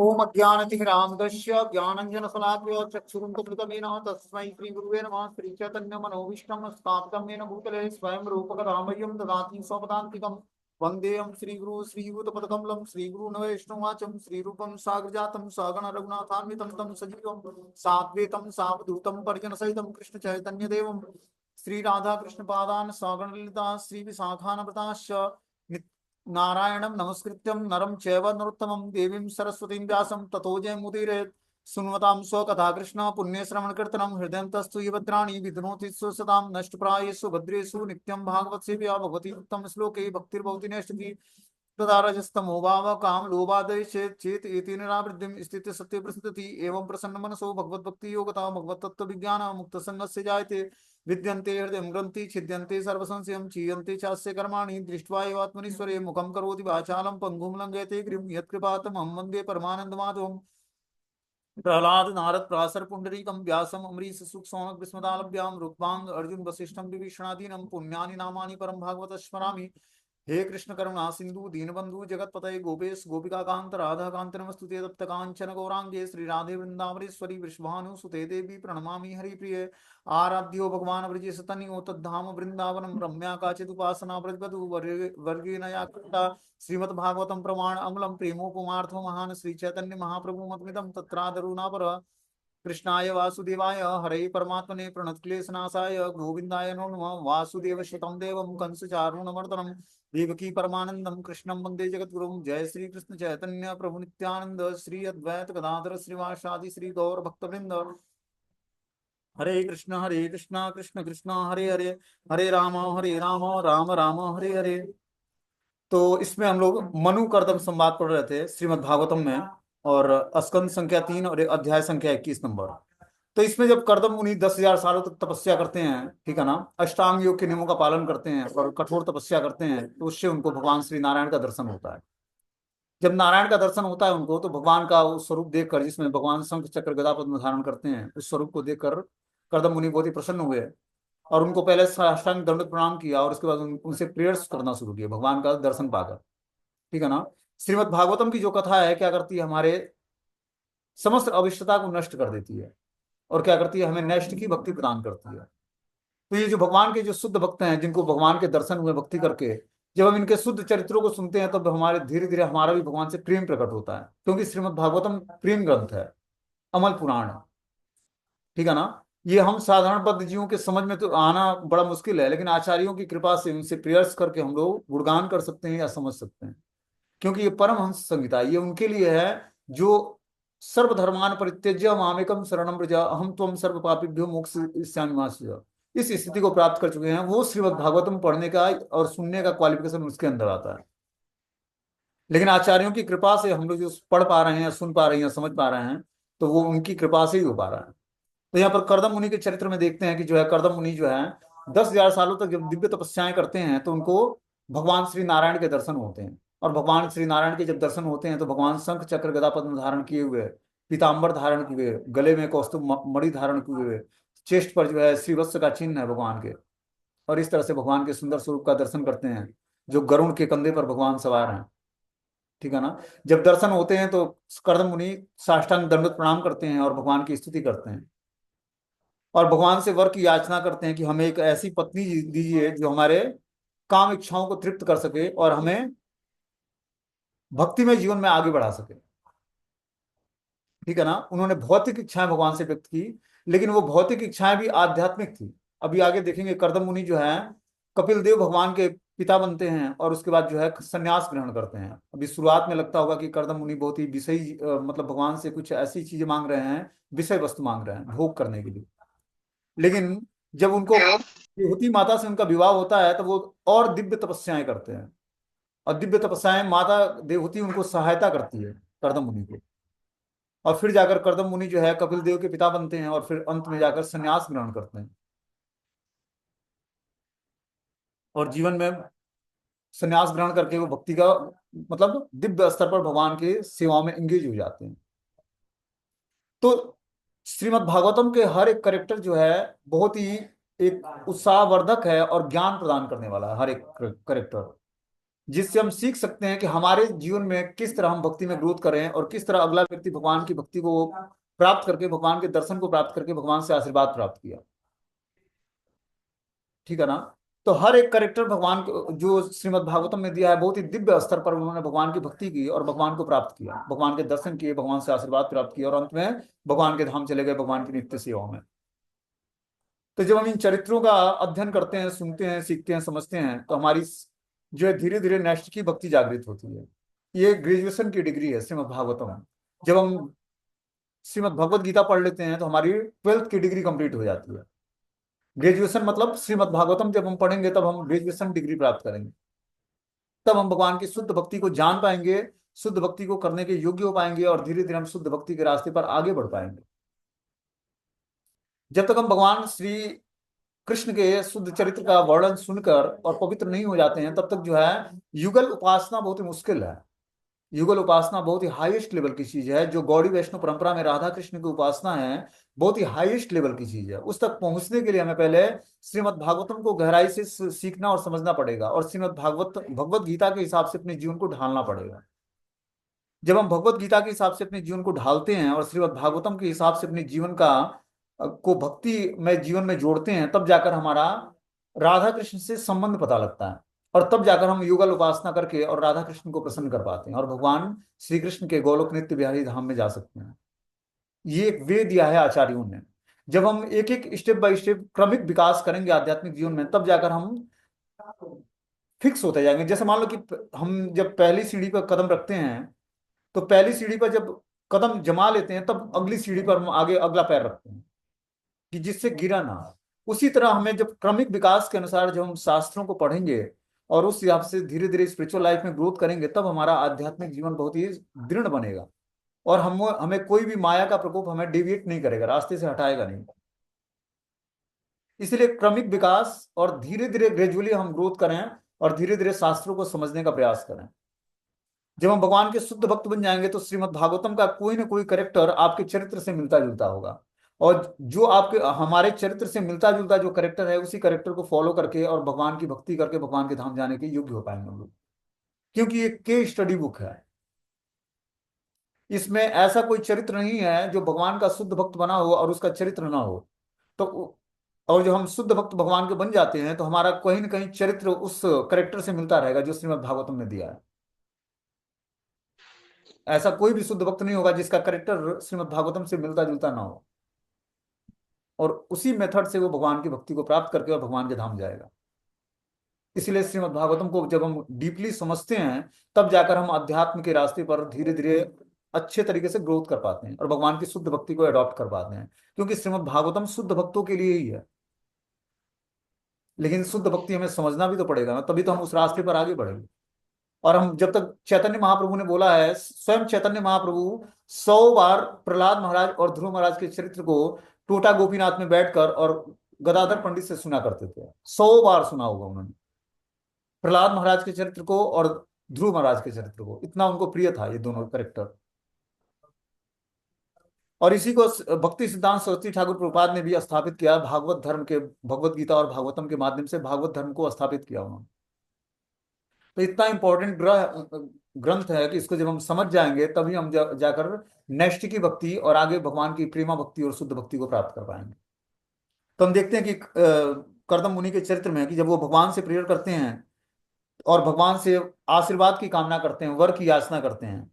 ओम अज्ञानतिमिरान्धस्य ज्ञानाञ्जनशलाकया चक्षुरुन्मिलितं तस्मै श्रीगुरुवे नमः। श्रीचैतन्यमनोभीष्टं स्थापितं येन भूतले स्वयं रूपकदामह्यं ददाति स्वपदान्तिकं। वन्देऽहं श्रीगुरु श्रीयुतपदकमलं श्रीगुरुन् श्रीरूपं साग्रजातं सगण रघुनाथान्वितं तं सजीवं साद्वैतं सावधूतं परिजनसहितं कृष्णचैतन्यदेवं श्रीराधाकृष्णपादान् सगण ललिता श्रीविशाखान्विताश्च नारायणं नमस्कृत्यं नरं चैव नरोत्तमं देवीं सरस्वतीं व्यासं ततो जयमुदीरयेत्। सुन्वतां स्वकथा कृष्ण पुण्यश्रवणकीर्तनं हृदयन्तस्तु ये भद्राणि विद्नोति स्वसतां नष्टप्रायेषु भद्रेषु नित्यं भागवत सेव्या भगवती उत्तम श्लोके भक्तिर्भवति नैष्ठिकी तदा रजस्तमो भाव काम लोभादय चेत एति निरावृत्तिं स्थित सत्य प्रसिद्धति एवं प्रसन्न मनसो भगवत भक्ति योगता भगवत तत्व विज्ञान मुक्त संगस्य जायते विद्यन्ते हृदय ग्रंथि छिद्यन्ते सर्वसंशयं चीयन्ते चास्य कर्माणि दृष्ट्वा एवात्मनीश्वरे मुखं करोति वाचालं पंगुं लंघयते गिरिं यत्कृपातमहं वन्दे परमानन्दमाधवम्। प्रहलाद नारद पराशर पुंडरीकं व्यासम अमरीश सुख सौनक विस्मदालभ्याम रुक्मांग अर्जुन वसिष्ठम विभीषणादीनम पुण्यानि नामानि परम भागवत स्मरामि। हे कृष्ण करुणा सिंधु दीनबंधु जगतपतये गोपेश गोपिका कांत राधा कांत नमस्तुते तप्त कांचन गौरांगे श्री राधे वृंदावनेश्वरी वृषभानुसुते देवी प्रणमामि हरिप्रिये। आराध्यो भगवान ब्रजेश तनयो तद्धाम वृंदावनम रम्या काचिदुपासना ब्रजवधु वर्गेण या कृता श्रीमद्भागवतं प्रमाण अमलम प्रेमोपमार्थो महान श्री चैतन्य महाप्रभु मतमिदं तत्रादरुणापर कृष्णाय वासुदेवाय हरे परमात्मने प्रणतक्लेशनाशाय गोविंदाय नमो नमः। वासुदेव शतं देवं कंसचारूणमर्दनं देवकी परमानंदं कृष्णं वंदे जगद्गुरुं। जय श्री कृष्ण चैतन्य प्रभु नित्यानंद श्री अद्वैत गदाधर श्रीवासादि श्री गौर भक्तवृंद। हरे कृष्ण कृष्ण कृष्ण हरे हरे हरे राम राम राम हरे हरे। तो इसमें हम लोग मनु कर्दम संवाद पढ़ रहे थे श्रीमद् भागवतम में, और स्कंद संख्या 3 और अध्याय संख्या 21 नंबर। तो इसमें जब कर्दम मुनि 10,000 सालों तक तपस्या करते हैं, ठीक है ना, अष्टांग योग के नियमों का पालन करते हैं और कठोर तपस्या करते हैं, तो उससे उनको भगवान श्री नारायण का दर्शन होता है। जब नारायण का दर्शन होता है उनको, तो भगवान का उस स्वरूप देखकर, जिसमें भगवान शंख चक्र गदा पद्म धारण करते हैं, उस स्वरूप को देखकर कर्दम मुनि बहुत ही प्रसन्न हुए और उनको पहले साष्टांग दंडवत प्रणाम किया और उसके बाद उनसे प्रेयर्स करना शुरू किया भगवान का दर्शन पाकर, ठीक है ना। श्रीमद् भागवतम की जो कथा है क्या करती है, हमारे समस्त अविष्टता को नष्ट कर देती है और क्या करती है, हमें नैष्ठ की भक्ति प्रदान करती है। तो ये जो भगवान के जो शुद्ध भक्त हैं, जिनको भगवान के दर्शन हुए भक्ति करके, जब हम इनके शुद्ध चरित्रों को सुनते हैं, तब हमारे धीरे धीरे हमारा भी भगवान से प्रेम प्रकट होता है, क्योंकि श्रीमद् भागवतम प्रेम ग्रंथ है, अमल पुराण है, ठीक है ना। ये हम साधारण बद्ध जीवों के समझ में तो आना बड़ा मुश्किल है, लेकिन आचार्यों की कृपा से उनसे प्रेयर्स करके हम लोग गुणगान कर सकते हैं या समझ सकते हैं, क्योंकि ये परमहंस संहिता ये उनके लिए है जो सर्वधर्मान परित्यज्य मामेकम शरणम व्रज अहम त्वं सर्व पापिभ्यो मोक्षयिष्यामि मा शुचः। इस स्थिति को प्राप्त कर चुके हैं वो, श्रीमद् भागवतम पढ़ने का और सुनने का क्वालिफिकेशन उसके अंदर आता है। लेकिन आचार्यों की कृपा से हम लोग जो पढ़ पा रहे हैं, सुन पा रहे हैं, समझ पा रहे हैं, तो वो उनकी कृपा से ही हो पा रहा है। तो यहाँ पर कर्दम मुनि के चरित्र में देखते हैं कि जो है कर्दम मुनि जो है 10,000 सालों तक जब दिव्य तपस्याएं करते हैं, तो उनको भगवान श्री नारायण के दर्शन होते हैं। और भगवान श्री नारायण के जब दर्शन होते हैं, तो भगवान शंख चक्र गदा पद्म धारण किए हुए, पीताम्बर धारण किए हुए, गले में कौस्तुभ मणि धारण किए हुए, चेस्ट पर जो है श्रीवत्स का चिन्ह है भगवान के, और इस तरह से भगवान के सुंदर स्वरूप का दर्शन करते हैं, जो गरुड़ के कंधे पर भगवान सवार हैं, ठीक है ना। जब दर्शन होते हैं तो कर्दम मुनि साष्टांग दंडवत प्रणाम करते हैं और भगवान की स्तुति करते हैं और भगवान से वर की याचना करते हैं कि हमें एक ऐसी पत्नी दीजिए जो हमारे काम इच्छाओं को तृप्त कर सके और हमें भक्ति में जीवन में आगे बढ़ा सके, ठीक है ना। उन्होंने भौतिक इच्छाएं भगवान से व्यक्त की, लेकिन वो भौतिक इच्छाएं भी आध्यात्मिक थी। अभी आगे देखेंगे कर्दम मुनि जो है कपिल देव भगवान के पिता बनते हैं और उसके बाद जो है संन्यास ग्रहण करते हैं। अभी शुरुआत में लगता होगा कि कर्दम मुनि बहुत ही विषयी मतलब भगवान से कुछ ऐसी चीजें मांग रहे हैं, विषय वस्तु मांग रहे हैं भोग करने के लिए। लेकिन जब उनको देवहूति माता से उनका विवाह होता है, तो वो और दिव्य तपस्याएं करते हैं, और दिव्य तपस्याएं माता देवहूति उनको सहायता करती है कर्दम मुनि को, और फिर जाकर कर्दम मुनि जो है कपिल देव के पिता बनते हैं और फिर अंत में जाकर संन्यास ग्रहण करते हैं और जीवन में संन्यास ग्रहण करके वो भक्ति का मतलब दिव्य स्तर पर भगवान के सेवाओं में एंगेज हो जाते हैं। तो श्रीमद् भागवतम के हर एक करेक्टर जो है बहुत ही एक उत्साहवर्धक है और ज्ञान प्रदान करने वाला है, हर एक करेक्टर। जिससे हम सीख सकते हैं कि हमारे जीवन में किस तरह हम भक्ति में ग्रोथ करें और किस तरह अगला व्यक्ति भगवान की भक्ति को प्राप्त करके, भगवान के दर्शन को प्राप्त करके भगवान से आशीर्वाद प्राप्त किया। ठीक है ना। तो हर एक करेक्टर भगवान को जो श्रीमद् भागवतम में दिया है, बहुत ही दिव्य स्तर पर उन्होंने भगवान की भक्ति की और भगवान को प्राप्त किया, भगवान के दर्शन किए, भगवान से आशीर्वाद प्राप्त किया और अंत में भगवान के धाम चले गए, भगवान की नित्य सेवा में। तो जब हम इन चरित्रों का अध्ययन करते हैं, सुनते हैं, सीखते हैं, समझते हैं, तो हमारी जो है धीरे धीरे नेक्स्ट की भक्ति जागृत होती है। ये ग्रेजुएशन की डिग्री है श्रीमद् भागवतम। जब हम श्रीमद् भगवत गीता पढ़ लेते हैं तो हमारी 12th की डिग्री कंप्लीट हो जाती है। ग्रेजुएशन मतलब श्रीमद् भागवतम जब हम पढ़ेंगे तब हम ग्रेजुएशन डिग्री प्राप्त करेंगे, तब हम भगवान की शुद्ध भक्ति को जान पाएंगे, शुद्ध भक्ति को करने के योग्य हो पाएंगे और धीरे धीरे हम शुद्ध भक्ति के रास्ते पर आगे बढ़ पाएंगे। जब तक हम भगवान श्री कृष्ण के शुद्ध चरित्र का वर्णन सुनकर और पवित्र नहीं हो जाते हैं, तब तक जो है युगल उपासना बहुत ही मुश्किल है। युगल उपासना बहुत ही हाईएस्ट लेवल की चीज है। जो गौड़ी वैष्णव परंपरा में राधा कृष्ण की उपासना है, बहुत ही हाईएस्ट लेवल की चीज है। उस तक पहुंचने के लिए हमें पहले श्रीमद् भागवतम को गहराई से सीखना और समझना पड़ेगा और श्रीमद् भगवत गीता के हिसाब से अपने जीवन को ढालना पड़ेगा। जब हम भगवत गीता के हिसाब से अपने जीवन को ढालते हैं और श्रीमद् भागवतम के हिसाब से अपने जीवन का को भक्ति में जीवन में जोड़ते हैं, तब जाकर हमारा राधा कृष्ण से संबंध पता लगता है और तब जाकर हम युगल उपासना करके और राधा कृष्ण को प्रसन्न कर पाते हैं और भगवान श्री कृष्ण के गोलोक नित्य बिहारी धाम में जा सकते हैं। ये एक वे दिया है आचार्यों ने। जब हम एक एक स्टेप बाय स्टेप क्रमिक विकास करेंगे आध्यात्मिक जीवन में, तब जाकर हम फिक्स होते जाएंगे। जैसे मान लो कि हम जब पहली सीढ़ी पर कदम रखते हैं, तो पहली सीढ़ी पर जब कदम जमा लेते हैं, तब अगली सीढ़ी पर हम आगे अगला पैर रखते हैं कि जिससे गिरा ना। उसी तरह हमें जब क्रमिक विकास के अनुसार जब हम शास्त्रों को पढ़ेंगे और उस हिसाब से धीरे धीरे स्पिरिचुअल लाइफ में ग्रोथ करेंगे, तब हमारा आध्यात्मिक जीवन बहुत ही दृढ़ बनेगा और हमें कोई भी माया का प्रकोप हमें डेविएट नहीं करेगा, रास्ते से हटाएगा नहीं। इसलिए क्रमिक विकास और धीरे धीरे ग्रेजुअली हम ग्रोथ करें और धीरे धीरे शास्त्रों को समझने का प्रयास करें। जब हम भगवान के शुद्ध भक्त बन जाएंगे तो श्रीमद् भागवतम का कोई ना कोई करेक्टर आपके चरित्र से मिलता जुलता होगा और जो आपके हमारे चरित्र से मिलता जुलता जो करेक्टर है, उसी करेक्टर को फॉलो करके और भगवान की भक्ति करके भगवान के धाम जाने के योग्य हो पाएंगे हम लोग। क्योंकि ये के स्टडी बुक है, इसमें ऐसा कोई चरित्र नहीं है जो भगवान का शुद्ध भक्त बना हो और उसका चरित्र ना हो। तो और जो हम शुद्ध भक्त भगवान के बन जाते हैं, तो हमारा कहीं ना कहीं चरित्र उस करेक्टर से मिलता रहेगा जो श्रीमद् भागवतम ने दिया है। ऐसा कोई भी शुद्ध भक्त नहीं होगा जिसका करेक्टर श्रीमद् भागवतम से मिलता जुलता ना हो, और उसी मेथड से वो भगवान की भक्ति को प्राप्त करके और भगवान के धाम जाएगा। इसलिए श्रीमद् भागवतम को जब हम डीपली समझते हैं, तब जाकर हम अध्यात्म के रास्ते पर धीरे धीरे अच्छे तरीके से ग्रोथ कर पाते हैं और भगवान की शुद्ध भक्ति को अडॉप्ट कर पाते हैं। क्योंकि श्रीमद् भागवतम शुद्ध भक्तों के लिए ही है, लेकिन शुद्ध भक्ति हमें समझना भी तो पड़ेगा ना, तभी तो हम उस रास्ते पर आगे बढ़ेंगे। और हम जब तक, चैतन्य महाप्रभु ने बोला है, स्वयं चैतन्य महाप्रभु 100 बार प्रहलाद महाराज और ध्रुव महाराज के चरित्र को टोटा गोपीनाथ में बैठकर और गदाधर पंडित से सुना करते थे। 100 बार सुना होगा उन्होंने प्रहलाद महाराज के चरित्र को और ध्रुव महाराज के चरित्र को, इतना उनको प्रिय था ये दोनों करेक्टर। और इसी को भक्ति सिद्धांत सरस्वती ठाकुर प्रभुपाद ने भी स्थापित किया, भागवत धर्म के, भगवत गीता और भागवतम के माध्यम से भागवत धर्म को स्थापित किया उन्होंने। तो इतना इंपॉर्टेंट ग्रंथ है कि इसको जब हम समझ जाएंगे, तभी हम जाकर नैष्ठिक की भक्ति और आगे भगवान की प्रेमा भक्ति और शुद्ध भक्ति को प्राप्त कर पाएंगे। तो हम देखते हैं कि कर्दम मुनि के चरित्र में कि जब वो भगवान से प्रेयर करते हैं और भगवान से आशीर्वाद की कामना करते हैं, वर की याचना करते हैं,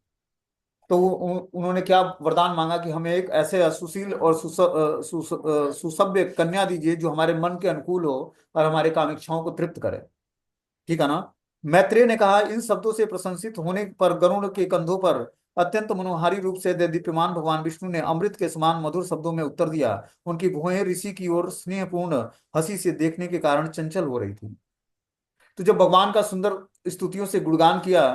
तो उन्होंने क्या वरदान मांगा कि हमें एक ऐसे सुशील और सुसभ्य कन्या दीजिए जो हमारे मन के अनुकूल हो और हमारे कामेक्षाओं को तृप्त करे। ठीक है ना। मैत्रेय ने कहा, इन शब्दों से प्रशंसित होने पर गरुड़ के कंधों पर अत्यंत मनोहारी रूप से दीप्यमान भगवान विष्णु ने अमृत के समान मधुर शब्दों में उत्तर दिया। उनकी भुहें ऋषि की ओर स्नेहपूर्ण हंसी से देखने के कारण चंचल हो रही थी। तो जब भगवान का सुंदर स्तुतियों से गुणगान किया,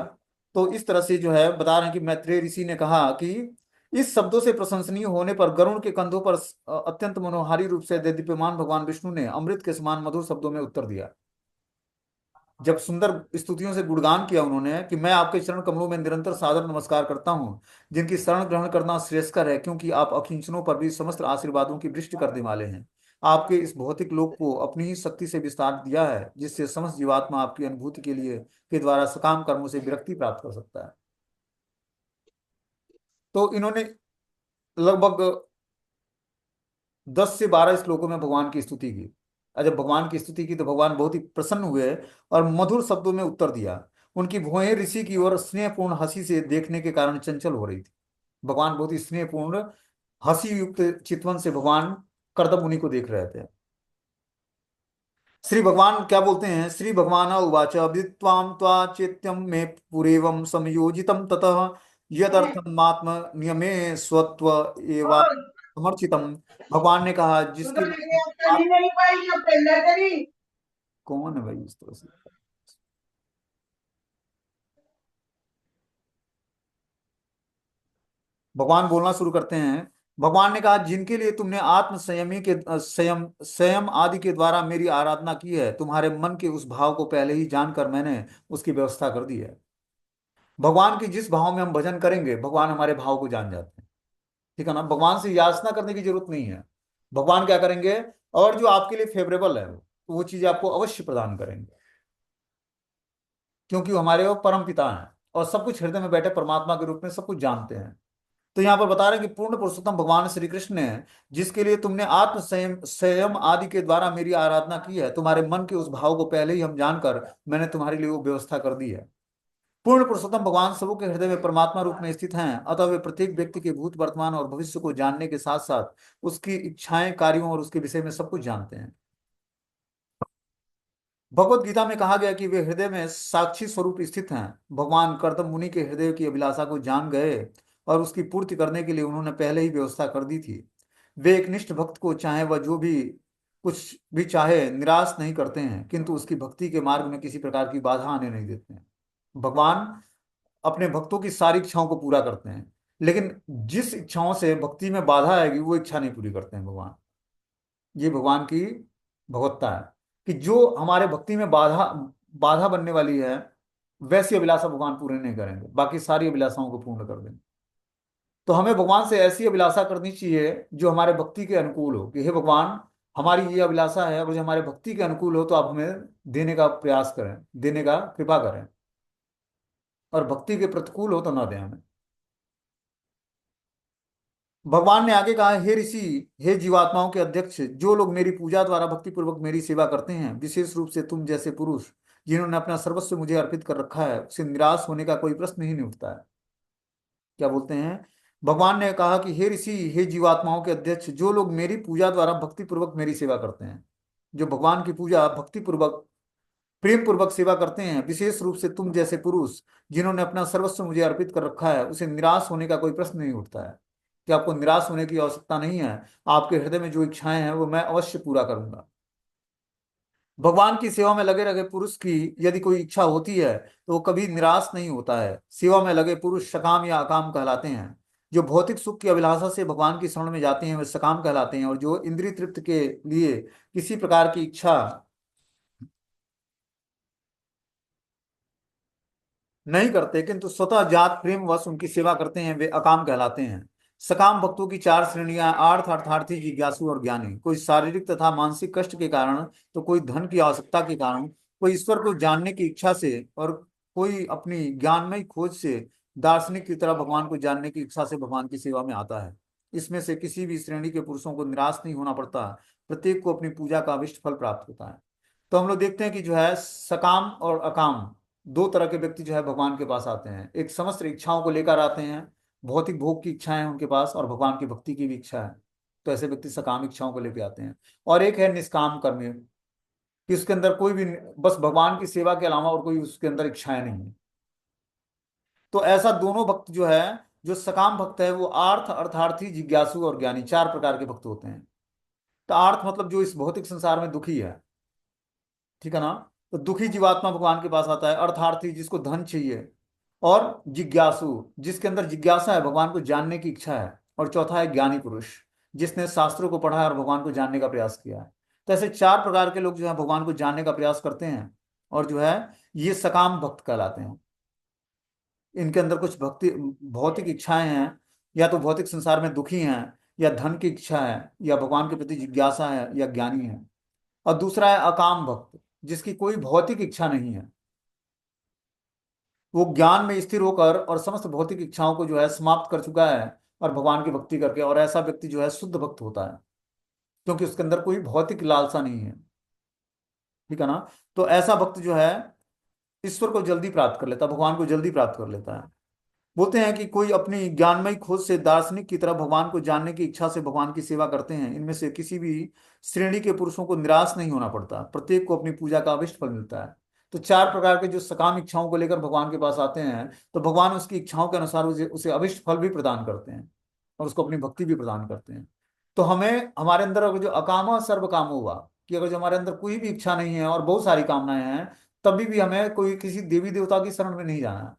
तो इस तरह से जो है बता रहे हैं कि मैत्रेय ऋषि ने कहा कि इस शब्दों से प्रशंसनीय होने पर गरुड़ के कंधों पर अत्यंत मनोहारी रूप से दीप्यमान भगवान विष्णु ने अमृत के समान मधुर शब्दों में उत्तर दिया। जब सुंदर स्तुतियों से गुणगान किया उन्होंने कि मैं आपके चरण कमलों में निरंतर सादर नमस्कार करता हूँ, जिनकी शरण ग्रहण करना श्रेयस्कर है, क्योंकि आप अकिंचनों पर भी समस्त आशीर्वादों की वृष्टि करने वाले हैं। आपके इस भौतिक लोक को अपनी ही शक्ति से विस्तार दिया है, जिससे समस्त जीवात्मा आपकी अनुभूति के द्वारा सकाम कर्मों से विरक्ति प्राप्त कर सकता है। तो इन्होंने लगभग 10 से 12 श्लोकों में भगवान की स्तुति की। और जब भगवान की स्तुति की तो भगवान बहुत ही प्रसन्न हुए और मधुर शब्दों में उत्तर दिया। उनकी भुएं ऋषि की ओर स्नेहपूर्ण हंसी से देखने के कारण चंचल हो रही थी। भगवान बहुत ही स्नेहपूर्ण हंसी युक्त चितवन से भगवान कर्दम मुनि को देख रहे थे। श्री भगवान क्या बोलते हैं, श्री भगवान उवाच विद्वाम त्वा चैत्यम में पुरेवम संयोजितम ततः यदर्थम आत्म नियमे स्वत्व एवा समर्चितम। भगवान ने कहा जिसके लिए आप कौन है भाई इस तरह से। भगवान बोलना शुरू करते हैं। भगवान ने कहा जिनके लिए तुमने आत्म संयमी के संयम संयम आदि के द्वारा मेरी आराधना की है, तुम्हारे मन के उस भाव को पहले ही जानकर मैंने उसकी व्यवस्था कर दी है। भगवान की जिस भाव में हम भजन करेंगे भगवान हमारे भाव को जान जाते हैं। ठीक है ना, भगवान से याचना करने की जरूरत नहीं है। भगवान क्या करेंगे, और जो आपके लिए फेवरेबल है वो चीजें आपको अवश्य प्रदान करेंगे, क्योंकि वो हमारे वो परम पिता हैं और सब कुछ हृदय में बैठे परमात्मा के रूप में सब कुछ जानते हैं। तो यहाँ पर बता रहे हैं कि पूर्ण पुरुषोत्तम भगवान श्री कृष्ण है, जिसके लिए तुमने आत्म संयम संयम आदि के द्वारा मेरी आराधना की है, तुम्हारे मन के उस भाव को पहले ही हम जानकर मैंने तुम्हारे लिए वो व्यवस्था कर दी है। पूर्ण पुरुषोत्तम भगवान सबों के हृदय में परमात्मा रूप में स्थित हैं, अतः वे प्रत्येक व्यक्ति के भूत वर्तमान और भविष्य को जानने के साथ साथ उसकी इच्छाएं, कार्यों और उसके विषय में सब कुछ जानते हैं। भगवत गीता में कहा गया कि वे हृदय में साक्षी स्वरूप स्थित हैं। भगवान कर्दम मुनि के हृदय की अभिलाषा को जान गए और उसकी पूर्ति करने के लिए उन्होंने पहले ही व्यवस्था कर दी थी। वे एक निष्ठ भक्त को चाहे वह जो भी कुछ भी चाहे निराश नहीं करते हैं, किंतु उसकी भक्ति के मार्ग में किसी प्रकार की बाधा आने नहीं देते हैं। भगवान अपने भक्तों की सारी इच्छाओं को पूरा करते हैं, लेकिन जिस इच्छाओं से भक्ति में बाधा आएगी वो इच्छा नहीं पूरी करते हैं भगवान। ये भगवान की भगवत्ता है कि जो हमारे भक्ति में बाधा बाधा बनने वाली है वैसी अभिलाषा भगवान पूरी नहीं करेंगे, बाकी सारी अभिलाषाओं को पूर्ण कर देंगे। तो हमें भगवान से ऐसी अभिलाषा करनी चाहिए जो हमारे भक्ति के अनुकूल हो, कि हे भगवान हमारी ये अभिलाषा है, अगर जो हमारे भक्ति के अनुकूल हो तो आप हमें देने का प्रयास करें, देने का कृपा करें, और भक्ति के प्रतिकूल हो तो ना दें हमें। भगवान ने आगे कहा, हे ऋषि, हे जीवात्माओं के अध्यक्ष, जो लोग मेरी पूजा द्वारा भक्ति पूर्वक मेरी सेवा करते हैं, विशेष रूप से तुम जैसे पुरुष जिन्होंने अपना सर्वस्व मुझे अर्पित कर रखा है, उसे निराश होने का कोई प्रश्न ही नहीं उठता है। क्या बोलते हैं, भगवान ने कहा कि हे ऋषि, हे जीवात्माओं के अध्यक्ष, जो लोग मेरी पूजा द्वारा भक्ति पूर्वक मेरी सेवा करते हैं, जो भगवान की पूजा भक्ति पूर्वक प्रेम पूर्वक सेवा करते हैं, विशेष रूप से तुम जैसे पुरुष जिन्होंने अपना सर्वस्व मुझे अर्पित कर रखा है, उसे निराश होने का कोई प्रश्न नहीं उठता है। कि आपको निराश होने की आवश्यकता नहीं है। आपके हृदय में जो इच्छाएं हैं वो मैं अवश्य पूरा करूंगा। भगवान की सेवा में लगे रहे पुरुष की यदि कोई इच्छा होती है तो वो कभी निराश नहीं होता है। सेवा में लगे पुरुष सकाम या अकाम कहलाते हैं। जो भौतिक सुख की अभिलाषा से भगवान की शरण में जाते हैं वे सकाम कहलाते हैं, और जो इंद्रिय तृप्ति के लिए किसी प्रकार की इच्छा नहीं करते किंतु स्वतः जात प्रेम वश उनकी सेवा करते हैं, वे अकाम कहलाते हैं। सकाम भक्तों की 4 श्रेणियां, आर्थ, अर्थार्थी, जिज्ञासु और ज्ञानी। कोई शारीरिक तथा मानसिक कष्ट के कारण, तो कोई धन की आवश्यकता के कारण, कोई ईश्वर को जानने की इच्छा से, और कोई अपनी ज्ञानमय खोज से दार्शनिक की तरह भगवान को जानने की इच्छा से भगवान की सेवा में आता है। इसमें से किसी भी श्रेणी के पुरुषों को निराश नहीं होना पड़ता। प्रत्येक को अपनी पूजा का अभिष्ट फल प्राप्त होता है। तो हम लोग देखते हैं कि जो है सकाम और अकाम दो तरह के व्यक्ति जो है भगवान के पास आते हैं। एक समस्त इच्छाओं को लेकर आते हैं, भौतिक भोग की इच्छाएं हैं उनके पास और भगवान की भक्ति की भी इच्छा है, तो ऐसे व्यक्ति सकाम इच्छाओं को लेकर आते हैं। और एक है निष्काम कर्म, कि उसके अंदर कोई भी, बस भगवान की सेवा के अलावा और कोई उसके अंदर इच्छाएं नहीं है। तो ऐसा दोनों भक्त जो है, जो सकाम भक्त है वो आर्थ, अर्थार्थी, जिज्ञासु और ज्ञानी 4 प्रकार के भक्त होते हैं। तो आर्थ मतलब जो इस भौतिक संसार में दुखी है, ठीक है ना, तो दुखी जीवात्मा भगवान के पास आता है। अर्थार्थी जिसको धन चाहिए, और जिज्ञासु जिसके अंदर जिज्ञासा है, भगवान को जानने की इच्छा है, और चौथा है ज्ञानी पुरुष जिसने शास्त्रों को पढ़ा है और भगवान को जानने का प्रयास किया है। तो ऐसे 4 प्रकार के लोग जो है भगवान को जानने का प्रयास करते हैं, और जो है ये सकाम भक्त कहलाते हैं। इनके अंदर कुछ भक्ति भौतिक इच्छाएं हैं, या तो भौतिक संसार में दुखी हैं, या धन की इच्छा है, या भगवान के प्रति जिज्ञासा है, या ज्ञानी है। और दूसरा है अकाम भक्त, जिसकी कोई भौतिक इच्छा नहीं है, वो ज्ञान में स्थिर होकर और समस्त भौतिक इच्छाओं को जो है समाप्त कर चुका है, और भगवान की भक्ति करके। और ऐसा व्यक्ति जो है शुद्ध भक्त होता है, क्योंकि उसके अंदर कोई भौतिक लालसा नहीं है। ठीक है ना। तो ऐसा भक्त जो है ईश्वर को जल्दी प्राप्त कर लेता है, भगवान को जल्दी प्राप्त कर लेता है। बोलते हैं कि कोई अपनी ज्ञानमयी खोज से दार्शनिक की तरह भगवान को जानने की इच्छा से भगवान की सेवा करते हैं, इनमें से किसी भी श्रेणी के पुरुषों को निराश नहीं होना पड़ता, प्रत्येक को अपनी पूजा का अभिष्ट फल मिलता है। तो चार प्रकार के जो सकाम इच्छाओं को लेकर भगवान के पास आते हैं, तो भगवान उसकी इच्छाओं के अनुसार उसे अभिष्ट फल भी प्रदान करते हैं, और उसको अपनी भक्ति भी प्रदान करते हैं। तो हमें हमारे अंदर अगर जो अकाम सर्व काम हुआ, कि अगर जो हमारे अंदर कोई भी इच्छा नहीं है और बहुत सारी कामनाएं हैं, तभी भी हमें कोई किसी देवी देवता की शरण में नहीं जाना है,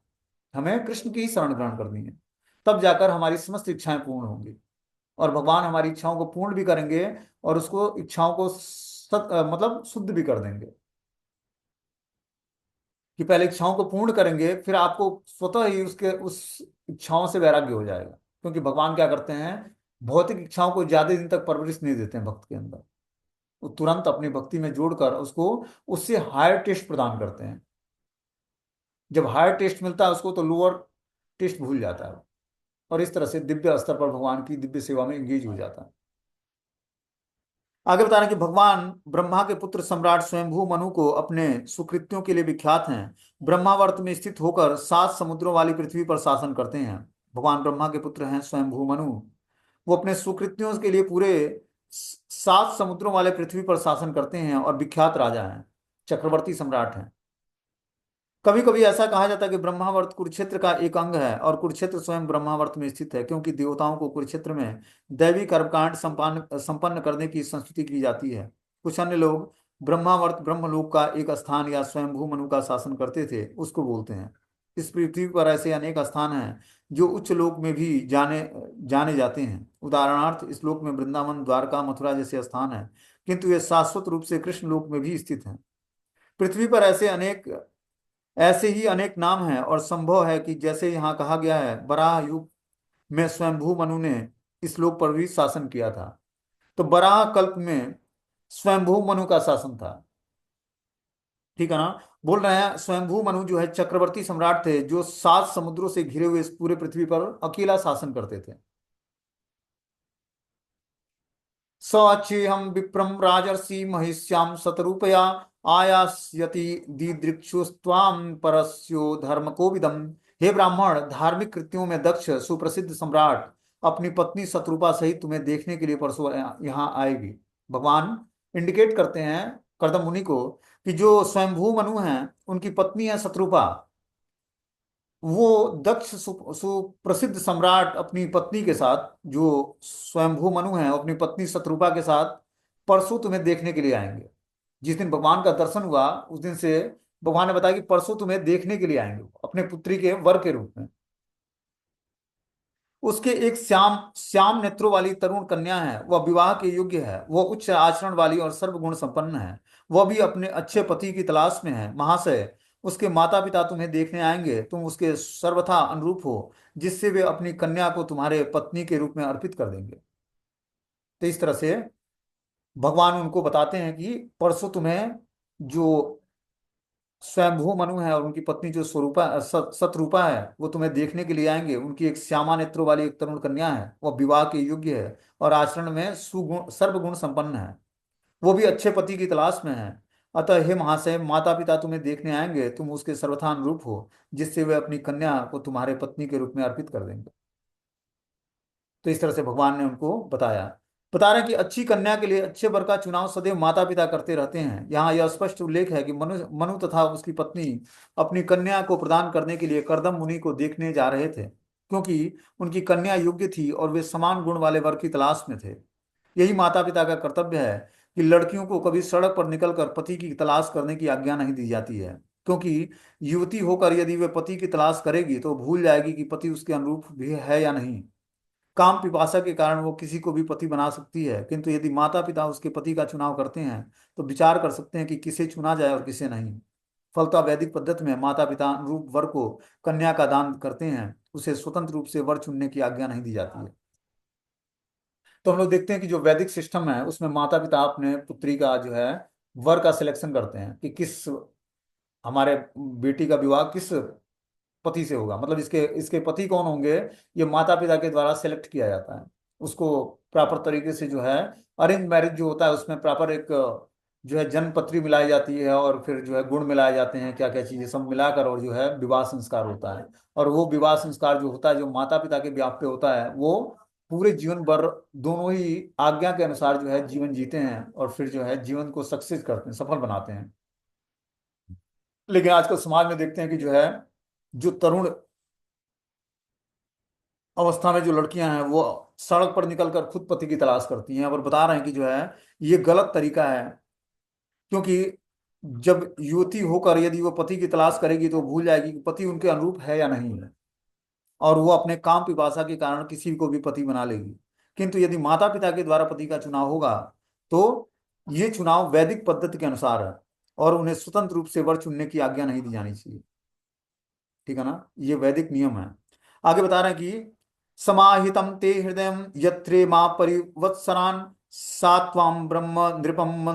हमें कृष्ण की ही शरण ग्रहण करनी है। तब जाकर हमारी समस्त इच्छाएं पूर्ण होंगी, और भगवान हमारी इच्छाओं को पूर्ण भी करेंगे, और उसको इच्छाओं को मतलब शुद्ध भी कर देंगे। कि पहले इच्छाओं को पूर्ण करेंगे, फिर आपको स्वतः ही उसके उस इच्छाओं से वैराग्य हो जाएगा। क्योंकि भगवान क्या करते हैं, भौतिक इच्छाओं को ज्यादा दिन तक परवरिश नहीं देते हैं भक्त के अंदर, वो तुरंत अपनी भक्ति में जोड़कर उसको उससे हायर टेस्ट प्रदान करते हैं। जब हायर टेस्ट मिलता है उसको, तो लोअर टेस्ट भूल जाता है, और इस तरह से दिव्य स्तर पर भगवान की दिव्य सेवा में एंगेज हो जाता है। आगे बता रहे हैं कि भगवान ब्रह्मा के पुत्र सम्राट स्वयंभू मनु को अपने सुकृत्यों के लिए विख्यात हैं। ब्रह्मावर्त में स्थित होकर 7 समुद्रों वाली पृथ्वी पर शासन करते हैं। भगवान ब्रह्मा के पुत्र हैं स्वयंभू मनु। वो अपने सुकृत्यों के लिए पूरे 7 समुद्रों वाले पृथ्वी पर शासन करते हैं, और विख्यात राजा हैं, चक्रवर्ती सम्राट हैं। कभी कभी ऐसा कहा जाता है कि ब्रह्मावर्त कुरुक्षेत्र का एक अंग है, और कुरुक्षेत्र स्वयं ब्रह्मावर्त में स्थित है, क्योंकि देवताओं को कुरुक्षेत्र में दैवी कर्मकांड संपन्न संपन्न करने की संस्तुति की जाती है। कुछ अन्य लोग ब्रह्मावर्त ब्रह्मलोक का एक स्थान या स्वयंभू मनु का शासन करते थे उसको बोलते हैं। इस पृथ्वी पर ऐसे अनेक स्थान हैं जो उच्च लोक में भी जाने जाने जाते हैं। उदाहरणार्थ, इस लोक में वृंदावन, द्वारका, मथुरा जैसे स्थान हैं, किंतु ये शाश्वत रूप से कृष्ण लोक में भी स्थित हैं। पृथ्वी पर ऐसे ही अनेक नाम हैं, और संभव है कि जैसे यहाँ कहा गया है, बराह युग में स्वयंभू मनु ने इस लोक पर भी शासन किया था। तो बराह कल्प में स्वयंभू मनु का शासन था। ठीक है ना। बोल रहे हैं स्वयंभू मनु जो है चक्रवर्ती सम्राट थे, जो 7 समुद्रों से घिरे हुए इस पूरे पृथ्वी पर अकेला शासन करते थे। सचेहम विप्रम राजर्षि महिष्याम शतरूपया आयास्यति दिदृक्षुस्त्वाम परस्यो धर्म कोविदम। हे ब्राह्मण, धार्मिक कृत्यों में दक्ष सुप्रसिद्ध सम्राट अपनी पत्नी शत्रुपा सहित तुम्हें देखने के लिए परसों यहाँ आएगी। भगवान इंडिकेट करते हैं कर्दम मुनि को कि जो स्वयंभू मनु हैं, उनकी पत्नी है शत्रुपा। वो दक्ष सुप्रसिद्ध सम्राट अपनी पत्नी के साथ, जो स्वयंभू मनु हैं, अपनी पत्नी शत्रुपा के साथ परसों तुम्हें देखने के लिए आएंगे। जिस दिन भगवान का दर्शन हुआ, उस दिन से भगवान ने बताया कि परसों तुम्हें देखने के लिए आएंगे, अपने पुत्री के वर के रूप में। उसके एक श्याम श्याम नेत्रों वाली तरुण कन्या है, वह विवाह के योग्य है, वह उच्च आचरण वाली और सर्वगुण संपन्न है, वह भी अपने अच्छे पति की तलाश में है। महाशय, उसके माता पिता तुम्हें देखने आएंगे, तुम उसके सर्वथा अनुरूप हो, जिससे वे अपनी कन्या को तुम्हारे पत्नी के रूप में अर्पित कर देंगे। तो इस तरह से भगवान उनको बताते हैं कि परसों तुम्हें जो स्वयंभू मनु है और उनकी पत्नी जो स्वरूपा शतरूपा है, वो तुम्हें देखने के लिए आएंगे। उनकी एक श्यामा नेत्रों वाली एक तरुण कन्या है, वह विवाह के योग्य है और आचरण में सुगुण सर्वगुण संपन्न है, वो भी अच्छे पति की तलाश में है। अतः हे महाशय, माता पिता तुम्हें देखने आएंगे, तुम उसके सर्वथा अनुरूप हो, जिससे वे अपनी कन्या को तुम्हारे पत्नी के रूप में अर्पित कर देंगे। तो इस तरह से भगवान ने उनको बताया। बता रहे हैं कि अच्छी कन्या के लिए अच्छे वर का चुनाव सदैव माता पिता करते रहते हैं। यहाँ यह स्पष्ट उल्लेख है कि मनु मनु तथा उसकी पत्नी अपनी कन्या को प्रदान करने के लिए कर्दम मुनि को देखने जा रहे थे, क्योंकि उनकी कन्या योग्य थी और वे समान गुण वाले वर की तलाश में थे। यही माता पिता का कर्तव्य है कि लड़कियों को कभी सड़क पर निकलकर पति की तलाश करने की आज्ञा नहीं दी जाती है, क्योंकि युवती होकर यदि वे पति की तलाश करेगी तो भूल जाएगी कि पति उसके अनुरूप भी है या नहीं। काम पिपासा के कारण वो किसी को भी पति बना सकती है, किंतु यदि माता पिता उसके पति का चुनाव करते हैं तो विचार कर सकते हैं कि किसे चुना जाए और किसे नहीं। फलतः वैदिक पद्धति में माता पिता अनुरूप वर को कन्या का दान करते हैं, उसे स्वतंत्र रूप से वर चुनने की आज्ञा नहीं दी जाती है। तो हम लोग देखते हैं कि जो वैदिक सिस्टम है उसमें माता पिता अपने पुत्री का जो है वर का सिलेक्शन करते हैं कि किस हमारे बेटी का विवाह किस पति से होगा, मतलब इसके इसके पति कौन होंगे, ये माता पिता के द्वारा सेलेक्ट किया जाता है। उसको प्रॉपर तरीके से जो है अरेंज मैरिज जो होता है उसमें प्रॉपर एक जो है जन्म पत्री मिलाई जाती है और फिर जो है गुण मिलाए जाते हैं, क्या क्या चीजें सब मिलाकर, और जो है विवाह संस्कार होता है। और वो विवाह संस्कार जो होता है जो माता पिता के ब्याह पे होता है वो पूरे जीवन भर दोनों ही आज्ञा के अनुसार जो है जीवन जीते हैं और फिर जो है जीवन को सक्सेस करते हैं, सफल बनाते हैं। लेकिन आजकल समाज में देखते हैं कि जो है जो तरुण अवस्था में जो लड़कियां हैं वो सड़क पर निकलकर खुद पति की तलाश करती हैं और बता रहे हैं कि जो है ये गलत तरीका है। क्योंकि जब युवती होकर यदि वो पति की तलाश करेगी तो भूल जाएगी कि पति उनके अनुरूप है या नहीं है, और वो अपने काम पिपासा के कारण किसी को भी पति बना लेगी। किंतु यदि माता पिता के द्वारा पति का चुनाव होगा तो ये चुनाव वैदिक पद्धति के अनुसार है और उन्हें स्वतंत्र रूप से वर चुनने की आज्ञा नहीं दी जानी चाहिए। ठीक है ना, ये वैदिक नियम है। आगे बता रहे हैं कि समाहितम ते हृदय यत्रे माँ परिवत्सरान सात्वाम ब्रह्म नृपम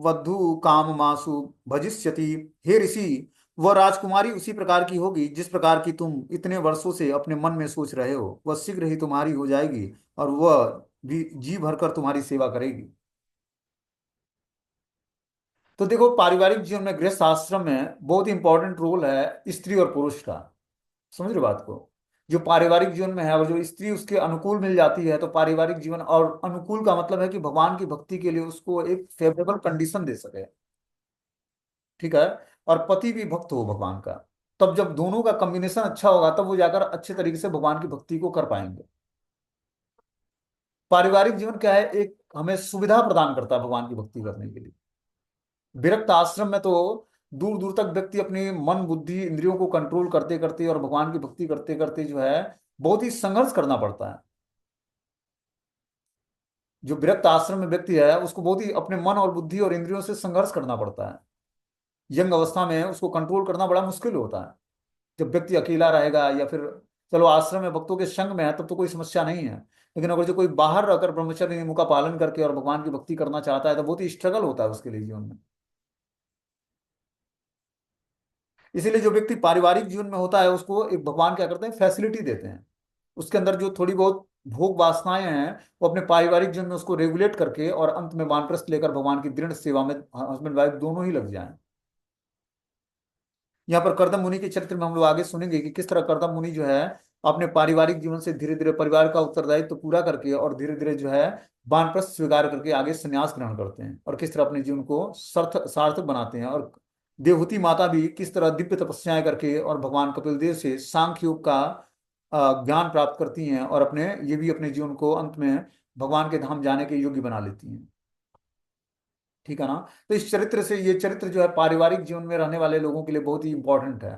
वधु काम मासु भजिष्यति। हे ऋषि, वह राजकुमारी उसी प्रकार की होगी जिस प्रकार की तुम इतने वर्षों से अपने मन में सोच रहे हो। वह शीघ्र ही तुम्हारी हो जाएगी और वह भी जी भरकर तुम्हारी सेवा करेगी। तो देखो, पारिवारिक जीवन में गृहस्थ आश्रम में बहुत ही इंपॉर्टेंट रोल है स्त्री और पुरुष का। समझ रहे हो बात को? जो पारिवारिक जीवन में है और जो स्त्री उसके अनुकूल मिल जाती है तो पारिवारिक जीवन, और अनुकूल का मतलब है कि भगवान की भक्ति के लिए उसको एक फेवरेबल कंडीशन दे सके। ठीक है। और पति भी भक्त हो भगवान का, तब जब दोनों का कॉम्बिनेशन अच्छा होगा तब वो जाकर अच्छे तरीके से भगवान की भक्ति को कर पाएंगे। पारिवारिक जीवन क्या है, एक हमें सुविधा प्रदान करता है भगवान की भक्ति करने के लिए। विरक्त आश्रम में तो दूर दूर तक व्यक्ति अपनी मन बुद्धि इंद्रियों को कंट्रोल करते करते और भगवान की भक्ति करते करते जो है बहुत ही संघर्ष करना पड़ता है। जो विरक्त आश्रम में व्यक्ति है उसको बहुत ही अपने मन और बुद्धि और इंद्रियों से संघर्ष करना पड़ता है। यंग अवस्था में उसको कंट्रोल करना बड़ा मुश्किल होता है। जब व्यक्ति अकेला रहेगा या फिर चलो आश्रम में भक्तों के संग में है तब तो कोई समस्या नहीं है, लेकिन अगर जो कोई बाहर रहकर ब्रह्मचर्य नियमों का पालन करके और भगवान की भक्ति करना चाहता है तो बहुत ही स्ट्रगल होता है उसके लिए जीवन में। इसीलिए जो व्यक्ति पारिवारिक जीवन में होता है उसको एक भगवान क्या करते हैं, फैसिलिटी देते हैं। उसके अंदर जो थोड़ी बहुत भोग वासनाएं हैं वो अपने पारिवारिक जीवन में उसको रेगुलेट करके और अंत में वानप्रस्थ लेकर भगवान की दृढ़ सेवा में हस्बैंड वाइफ दोनों ही लग जाएं। यहाँ पर करदम मुनि के चरित्र में हम लोग आगे सुनेंगे कि किस तरह करदम मुनि जो है अपने पारिवारिक जीवन से धीरे धीरे परिवार का उत्तरदायित्व तो पूरा करके और धीरे धीरे जो है वानप्रस्थ स्वीकार करके आगे संन्यास ग्रहण करते हैं और किस तरह अपने जीवन को सार्थक बनाते हैं। और देवहूति माता भी किस तरह दिव्य तपस्याएं करके और भगवान कपिल देव से सांख्य योग का ज्ञान प्राप्त करती हैं और अपने ये भी अपने जीवन को अंत में भगवान के धाम जाने के योग्य बना लेती हैं। ठीक है ना। तो इस चरित्र से, ये चरित्र जो है पारिवारिक जीवन में रहने वाले लोगों के लिए बहुत ही इंपॉर्टेंट है।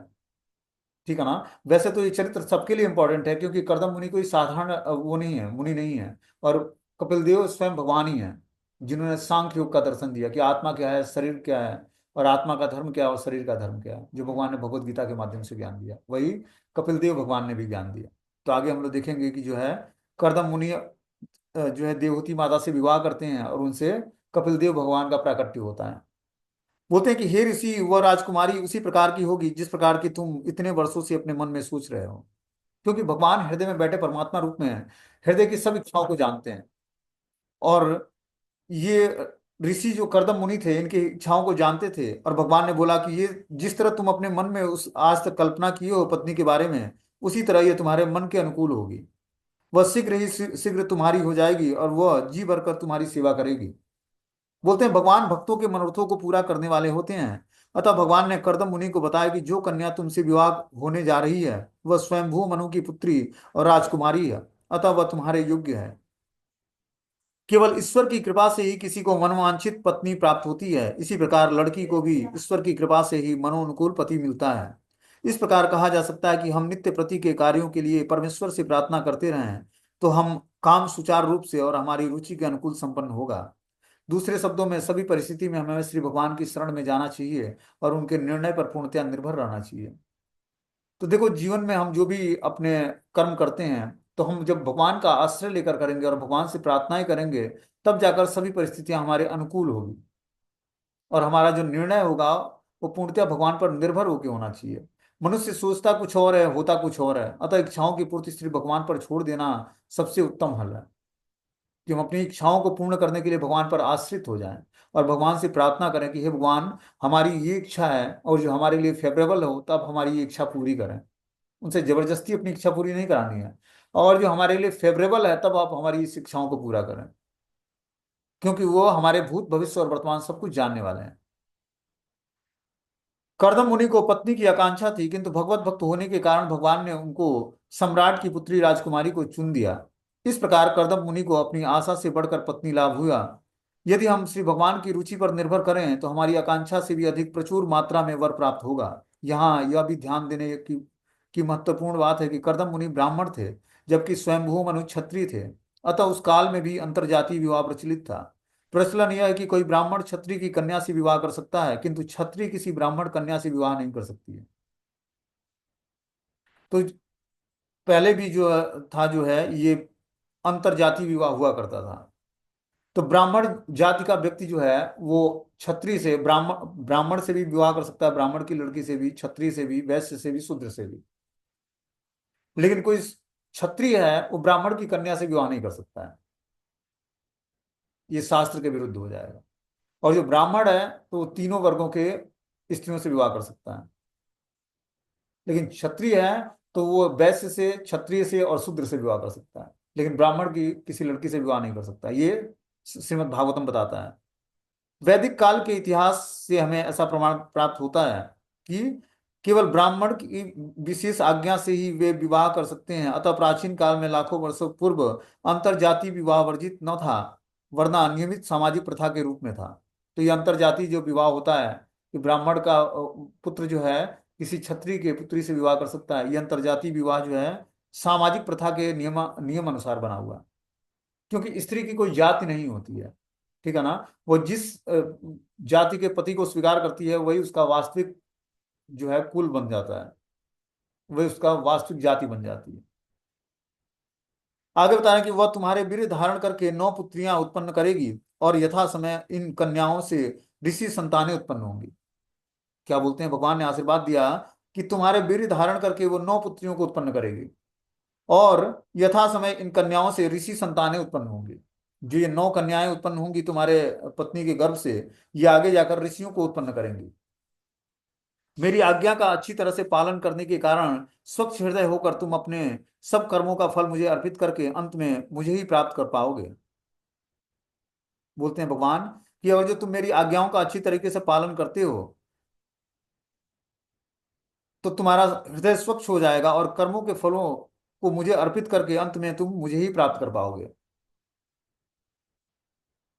ठीक है ना। वैसे तो ये चरित्र सबके लिए इंपॉर्टेंट है क्योंकि करदम मुनि कोई साधारण वो नहीं है, मुनि नहीं है। और कपिल देव स्वयं भगवान ही है जिन्होंने सांख्य योग का दर्शन दिया कि आत्मा क्या है, शरीर क्या है, और आत्मा का धर्म क्या है और शरीर का धर्म क्या है, जो भगवान ने भगवत गीता के माध्यम से ज्ञान दिया वही कपिल देव भगवान ने भी ज्ञान दिया। तो आगे हम लोग देखेंगे कि जो है करदम मुनि जो है देवहूति माता से विवाह करते हैं और उनसे कपिल देव भगवान का प्राकट्य होता है। बोलते हैं कि हे ऋषि, वह राजकुमारी उसी प्रकार की होगी जिस प्रकार की तुम इतने वर्षों से अपने मन में सोच रहे हो। क्योंकि भगवान हृदय में बैठे परमात्मा रूप में है, हृदय की सब इच्छाओं को जानते हैं। और ये ऋषि जो करदम मुनि थे इनकी इच्छाओं को जानते थे और भगवान ने बोला कि ये जिस तरह तुम अपने मन में उस आज तक कल्पना की हो पत्नी के बारे में उसी तरह ये तुम्हारे मन के अनुकूल होगी। वह शीघ्र ही शीघ्र तुम्हारी हो जाएगी और वह जी भरकर तुम्हारी सेवा करेगी। बोलते हैं भगवान भक्तों के मनोरथों को पूरा करने वाले होते हैं। अतः भगवान ने कर्दम मुनि को बताया कि जो कन्या तुमसे विवाह होने जा रही है वह स्वयंभू मनु की पुत्री और राजकुमारी है, अतः वह तुम्हारे योग्य है। केवल ईश्वर की कृपा से ही किसी को मनोवांछित पत्नी प्राप्त होती है, इसी प्रकार लड़की को भी ईश्वर की कृपा से ही मनोनुकूल पति मिलता है। इस प्रकार कहा जा सकता है कि हम नित्य प्रति के कार्यों के लिए परमेश्वर से प्रार्थना करते रहें तो हम काम सुचारू रूप से और हमारी रुचि के अनुकूल संपन्न होगा। दूसरे शब्दों में सभी परिस्थिति में हमें श्री भगवान की शरण में जाना चाहिए और उनके निर्णय पर पूर्णतया निर्भर रहना चाहिए। तो देखो जीवन में हम जो भी अपने कर्म करते हैं तो हम जब भगवान का आश्रय लेकर करेंगे और भगवान से प्रार्थनाएं करेंगे, तब जाकर सभी परिस्थितियां हमारे अनुकूल होगी, और हमारा जो निर्णय होगा वो पूर्णतः भगवान पर निर्भर होकर होना चाहिए। मनुष्य सोचता कुछ और है, होता कुछ और है। अतः इच्छाओं की पूर्ति सिर्फ भगवान पर छोड़ देना सबसे उत्तम हल है, कि हम अपनी इच्छाओं को पूर्ण करने के लिए भगवान पर आश्रित हो जाएं और भगवान से प्रार्थना करें कि हे भगवान, हमारी ये इच्छा है और जो हमारे लिए फेवरेबल हो, तब हमारी ये इच्छा पूरी करें। उनसे जबरदस्ती अपनी इच्छा पूरी नहीं करानी है, और जो हमारे लिए फेवरेबल है, तब आप हमारी इस इच्छाओं को पूरा करें, क्योंकि वो हमारे भूत भविष्य और वर्तमान सब कुछ जानने वाले हैं। कर्दम मुनि को पत्नी की आकांक्षा थी, किंतु भगवत भक्त होने के कारण भगवान ने उनको सम्राट की पुत्री राजकुमारी को चुन दिया। इस प्रकार कर्दम मुनि को अपनी आशा से बढ़कर पत्नी लाभ हुआ। यदि हम श्री भगवान की रुचि पर निर्भर करें तो हमारी आकांक्षा से भी अधिक प्रचुर मात्रा में वर प्राप्त होगा। यहाँ यह भी ध्यान देने की महत्वपूर्ण बात है कि कर्दम मुनि ब्राह्मण थे, जबकि स्वयंभू मनु क्षत्रिय थे। अतः उस काल में भी अंतरजातीय विवाह प्रचलित था। प्रचलन यह है कि कोई ब्राह्मण क्षत्रिय की कन्या से विवाह कर सकता है, किंतु क्षत्रिय किसी ब्राह्मण कन्या से विवाह नहीं कर सकती है। तो पहले भी जो था, जो है ये अंतरजातीय विवाह हुआ करता था। तो ब्राह्मण जाति का व्यक्ति जो है वो क्षत्रिय से, ब्राह्मण ब्राह्मण से भी विवाह कर सकता है, ब्राह्मण की लड़की से भी, क्षत्रिय से भी, वैश्य से भी, शूद्र से भी। लेकिन कोई क्षत्रिय है वो ब्राह्मण की कन्या से विवाह नहीं कर सकता है, ये शास्त्र के विरुद्ध हो जाएगा। और जो ब्राह्मण है तो वो तीनों वर्गों के स्त्रियों से विवाह कर सकता है। लेकिन क्षत्रिय है तो वो वैश्य से, क्षत्रिय से और शूद्र से विवाह कर सकता है, लेकिन ब्राह्मण की किसी लड़की से विवाह नहीं कर सकता। ये श्रीमद् भागवतम बताता है। वैदिक काल के इतिहास से हमें ऐसा प्रमाण प्राप्त होता है कि केवल ब्राह्मण की विशेष आज्ञा से ही वे विवाह कर सकते हैं। अतः प्राचीन काल में लाखों वर्षों पूर्व अंतरजातीय विवाह वर्जित न था, वरना नियमित सामाजिक प्रथा के रूप में था। तो ये अंतरजातीय जो विवाह होता है, कि ब्राह्मण का पुत्र जो है किसी क्षत्रिय के पुत्री से विवाह कर सकता है, ये अंतरजातीय विवाह जो है सामाजिक प्रथा के नियम अनुसार बना हुआ है। क्योंकि स्त्री की कोई जाति नहीं होती है, ठीक है ना। वो जिस जाति के पति को स्वीकार करती है, वही उसका वास्तविक जो है कुल बन जाता है, वही उसका वास्तविक जाति बन जाती है। आगे बता रहे हैं कि वह तुम्हारे वीर्य धारण करके 9 पुत्रियां उत्पन्न करेगी, और यथा समय इन कन्याओं से ऋषि संतानें उत्पन्न होंगी। क्या बोलते हैं, भगवान ने आशीर्वाद दिया कि तुम्हारे वीर्य धारण करके वो 9 पुत्रियों को उत्पन्न करेगी, और यथा समय इन कन्याओं से ऋषि संतानें उत्पन्न होंगी। जो ये 9 कन्याएं उत्पन्न होंगी तुम्हारे पत्नी के गर्भ से, ये आगे जाकर ऋषियों को उत्पन्न करेंगी। मेरी आज्ञा का अच्छी तरह से पालन करने के कारण स्वच्छ हृदय होकर तुम अपने सब कर्मों का फल मुझे अर्पित करके अंत में मुझे ही प्राप्त कर पाओगे। बोलते हैं भगवान कि अगर जो तुम मेरी आज्ञाओं का अच्छी तरीके से पालन करते हो, तो तुम्हारा हृदय स्वच्छ हो जाएगा और कर्मों के फलों को मुझे अर्पित करके अंत में तुम मुझे ही प्राप्त कर पाओगे।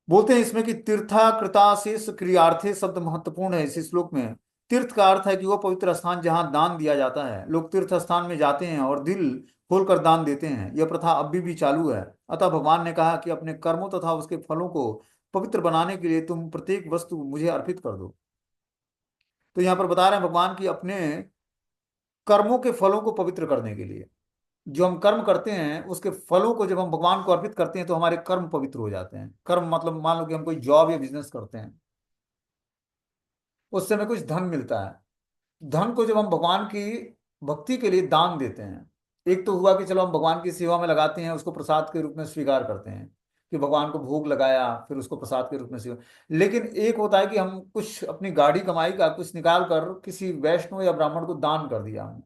बोलते हैं इसमें कि तीर्था कृता शेष क्रियार्थे शब्द महत्वपूर्ण है इस श्लोक में। तीर्थ का अर्थ है कि वह पवित्र स्थान जहां दान दिया जाता है। लोग तीर्थ स्थान में जाते हैं और दिल खोलकर दान देते हैं। यह प्रथा अभी भी चालू है। अतः भगवान ने कहा कि अपने कर्मों तथा उसके फलों को पवित्र बनाने के लिए तुम प्रत्येक वस्तु मुझे अर्पित कर दो। तो यहाँ पर बता रहे हैं भगवान की अपने कर्मों के फलों को पवित्र करने के लिए, जो हम कर्म करते हैं उसके फलों को जब हम भगवान को अर्पित करते हैं तो हमारे कर्म पवित्र हो जाते हैं। कर्म मतलब मान लो कि हम कोई जॉब या बिजनेस करते हैं, उससे हमें कुछ धन मिलता है। धन को जब हम भगवान की भक्ति के लिए दान देते हैं, एक तो हुआ कि चलो हम भगवान की सेवा में लगाते हैं, उसको प्रसाद के रूप में स्वीकार करते हैं कि भगवान को भोग लगाया, फिर उसको प्रसाद के रूप में सेवा। लेकिन एक होता है कि हम कुछ अपनी गाढ़ी कमाई का कुछ निकाल कर किसी वैष्णव या ब्राह्मण को दान कर दिया हमने।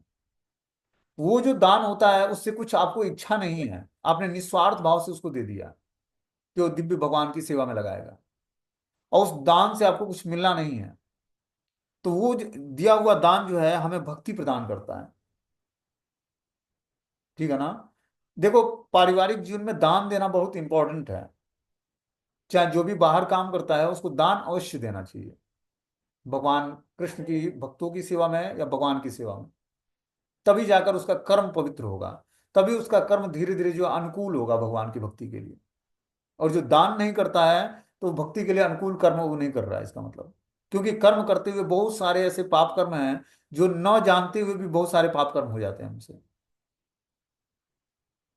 वो जो दान होता है उससे कुछ आपको इच्छा नहीं है, आपने निस्वार्थ भाव से उसको दे दिया कि वो दिव्य भगवान की सेवा में लगाएगा, और उस दान से आपको कुछ मिलना नहीं है। तो वो दिया हुआ दान जो है हमें भक्ति प्रदान करता है, ठीक है ना। देखो, पारिवारिक जीवन में दान देना बहुत इंपॉर्टेंट है। चाहे जो भी बाहर काम करता है उसको दान अवश्य देना चाहिए, भगवान कृष्ण की भक्तों की सेवा में या भगवान की सेवा में। तभी जाकर उसका कर्म पवित्र होगा, तभी उसका कर्म धीरे धीरे जो अनुकूल होगा भगवान की भक्ति के लिए। और जो दान नहीं करता है तो भक्ति के लिए अनुकूल कर्म वो नहीं कर रहा है, इसका मतलब। क्योंकि कर्म करते हुए बहुत सारे ऐसे पाप कर्म हैं जो न जानते हुए भी बहुत सारे पाप कर्म हो जाते हैं हमसे।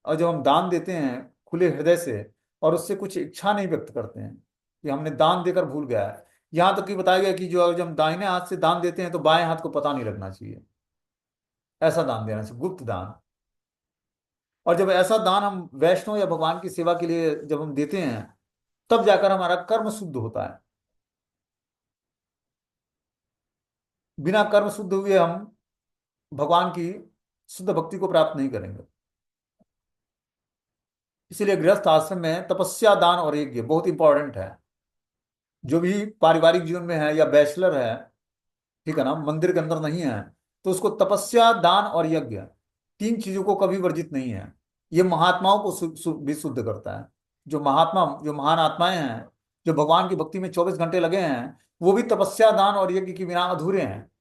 और जब हम दान देते हैं खुले हृदय से और उससे कुछ इच्छा नहीं व्यक्त करते हैं कि हमने दान देकर भूल गया है, यहाँ तक कि बताया गया कि जो जब हम दाहिने हाथ से दान देते हैं तो बाएं हाथ को पता नहीं लगना चाहिए, ऐसा दान देना चाहिए, गुप्त दान। और जब ऐसा दान हम वैष्णव या भगवान की सेवा के लिए जब हम देते हैं, तब जाकर हमारा कर्म शुद्ध होता है। बिना कर्म शुद्ध हुए हम भगवान की शुद्ध भक्ति को प्राप्त नहीं करेंगे। इसीलिए गृहस्थ आश्रम में तपस्या, दान और यज्ञ बहुत इंपॉर्टेंट है। जो भी पारिवारिक जीवन में है या बैचलर है, ठीक है ना, मंदिर के अंदर नहीं है, तो उसको तपस्या, दान और यज्ञ, तीन चीजों को कभी वर्जित नहीं है। ये महात्माओं को भी शुद्ध करता है। जो महात्मा, जो महान आत्माएं हैं, जो भगवान की भक्ति में 24 घंटे लगे हैं, वो भी तपस्या, दान और यज्ञ के बिना अधूरे हैं।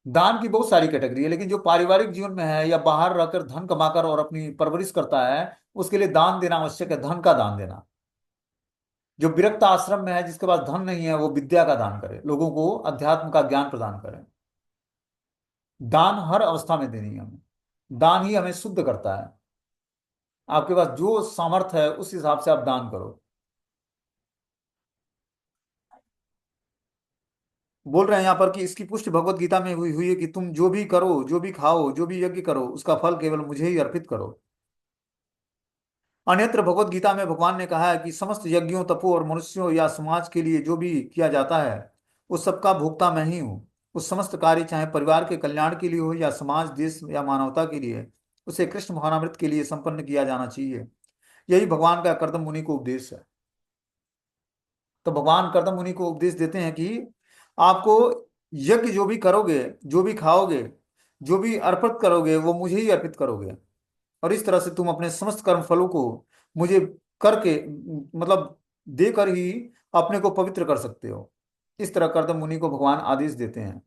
दान की बहुत सारी कैटेगरी है, लेकिन जो पारिवारिक जीवन में है या बाहर रहकर धन कमाकर और अपनी परवरिश करता है, उसके लिए दान देना आवश्यक है, धन का दान देना। जो विरक्त आश्रम में है, जिसके पास धन नहीं है, वो विद्या का दान करे, लोगों को अध्यात्म का ज्ञान प्रदान करे। दान हर अवस्था में देनी है हमें। दान ही हमें शुद्ध करता है। आपके पास जो सामर्थ्य है उस हिसाब से आप दान करो। बोल रहे हैं यहाँ पर कि इसकी पुष्टि भगवत गीता में हुई हुई है कि तुम जो भी करो, जो भी खाओ, जो भी यज्ञ करो, उसका फल केवल मुझे ही अर्पित करो। अन्यत्र भगवत गीता में भगवान ने कहा है कि समस्त यज्ञों, तपों और मनुष्यों या समाज के लिए जो भी किया जाता है, उस सबका भोक्ता मैं ही हूँ। उस समस्त कार्य, चाहे परिवार के कल्याण के लिए हो या समाज, देश या मानवता के लिए, उसे कृष्ण भावनामृत के लिए संपन्न किया जाना चाहिए। यही भगवान का कर्दम मुनि को उपदेश है। तो भगवान कर्दम मुनि को उपदेश देते हैं कि आपको यज्ञ जो भी करोगे, जो भी खाओगे, जो भी अर्पित करोगे, वो मुझे ही अर्पित करोगे। और इस तरह से तुम अपने समस्त कर्म फलों को मुझे करके, मतलब देकर ही अपने को पवित्र कर सकते हो। इस तरह कर्दम मुनि को भगवान आदेश देते हैं।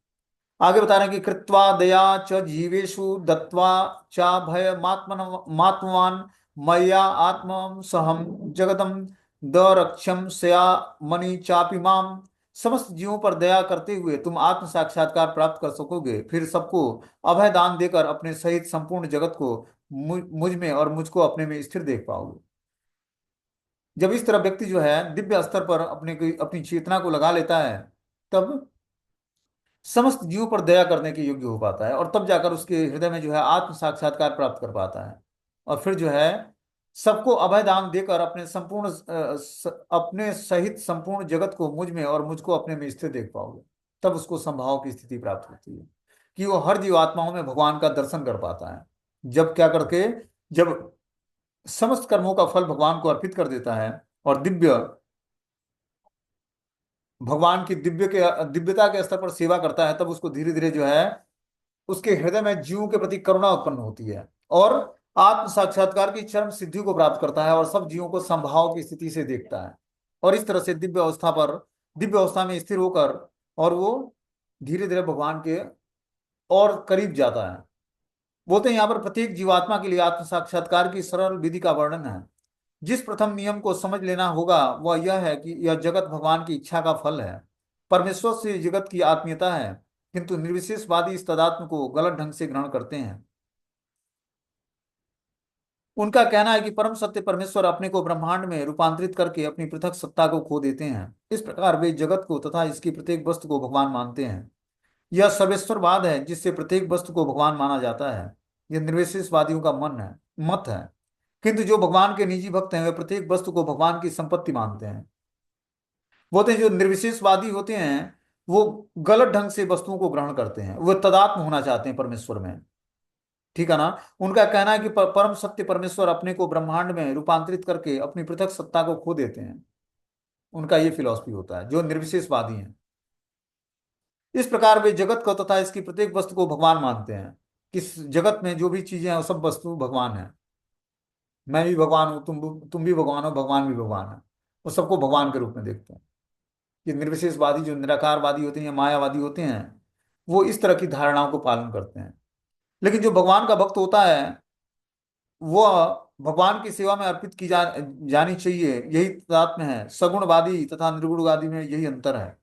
आगे बता रहे हैं कि कृत्वा दया च जीवेषु दत्वा च भय मात्मवान मया आत्म सहम जगदम द रक्षम सया मणि चापि माम। समस्त जीवों पर दया करते हुए तुम आत्म साक्षात्कार प्राप्त कर सकोगे, फिर सबको अभय दान देकर अपने सहित संपूर्ण जगत को मुझ में और मुझको अपने में स्थिर देख पाओगे। जब इस तरह व्यक्ति जो है दिव्य स्तर पर अपनी चेतना को लगा लेता है, तब समस्त जीवों पर दया करने के योग्य हो पाता है, और तब जाकर उसके हृदय में जो है आत्म साक्षात्कार प्राप्त कर पाता है। और फिर जो है सबको अभय दान देकर अपने सहित संपूर्ण जगत को मुझ में और मुझको अपने में स्थिर देख पाओगे। तब उसको संभाव की स्थिति प्राप्त होती है कि वो हर जीवात्माओं में भगवान का दर्शन कर पाता है। जब क्या करके, जब समस्त कर्मों का फल भगवान को अर्पित कर देता है और भगवान की दिव्यता के स्तर पर सेवा करता है, तब उसको धीरे धीरे जो है उसके हृदय में जीवों के प्रति करुणा उत्पन्न होती है, और आत्म साक्षात्कार की चरम सिद्धि को प्राप्त करता है और सब जीवों को समभाव की स्थिति से देखता है। और इस तरह से दिव्य अवस्था में स्थिर होकर और वो धीरे धीरे भगवान के और करीब जाता है। बोलते हैं यहाँ पर प्रत्येक जीवात्मा के लिए आत्म साक्षात्कार की सरल विधि का वर्णन है। जिस प्रथम नियम को समझ लेना होगा वह यह है कि यह जगत भगवान की इच्छा का फल है। परमेश्वर से जगत की आत्मीयता है, किंतु निर्विशेषवादी इस तदात्म को गलत ढंग से ग्रहण करते हैं। उनका कहना है कि परम सत्य परमेश्वर अपने को ब्रह्मांड में रूपांतरित करके अपनी पृथक सत्ता को खो देते हैं। इस प्रकार वे जगत को तथा इसकी प्रत्येक वस्तु को भगवान मानते हैं। यह सर्वेश्वरवाद है जिससे प्रत्येक वस्तु को भगवान माना जाता है। यह निर्विशेषवादियों का मत है। किंतु जो भगवान के निजी भक्त हैं वे प्रत्येक वस्तु को भगवान की संपत्ति मानते हैं। बोलते हैं जो निर्विशेषवादी होते हैं वो गलत ढंग से वस्तुओं को ग्रहण करते हैं, वो तदात्म होना चाहते हैं परमेश्वर में। ठीक है ना। उनका कहना है कि परम सत्य परमेश्वर अपने को ब्रह्मांड में रूपांतरित करके अपनी पृथक सत्ता को खो देते हैं। उनका ये फिलॉसफी होता है जो निर्विशेषवादी हैं। इस प्रकार वे जगत को तथा इसकी प्रत्येक वस्तु को भगवान मानते हैं। इस जगत में जो भी चीजें हैं वो सब वस्तु भगवान है। मैं भी भगवान हूँ, तुम भी भगवान हो, भगवान भी भगवान है। वो सबको भगवान के रूप में देखते हैं। ये निर्विशेषवादी जो निराकारवादी होते हैं या मायावादी होते हैं, वो इस तरह की धारणाओं को पालन करते हैं। लेकिन जो भगवान का भक्त होता है वो भगवान की सेवा में अर्पित जानी चाहिए, यही तात्म है। सगुणवादी तथा निर्गुणवादी में यही अंतर है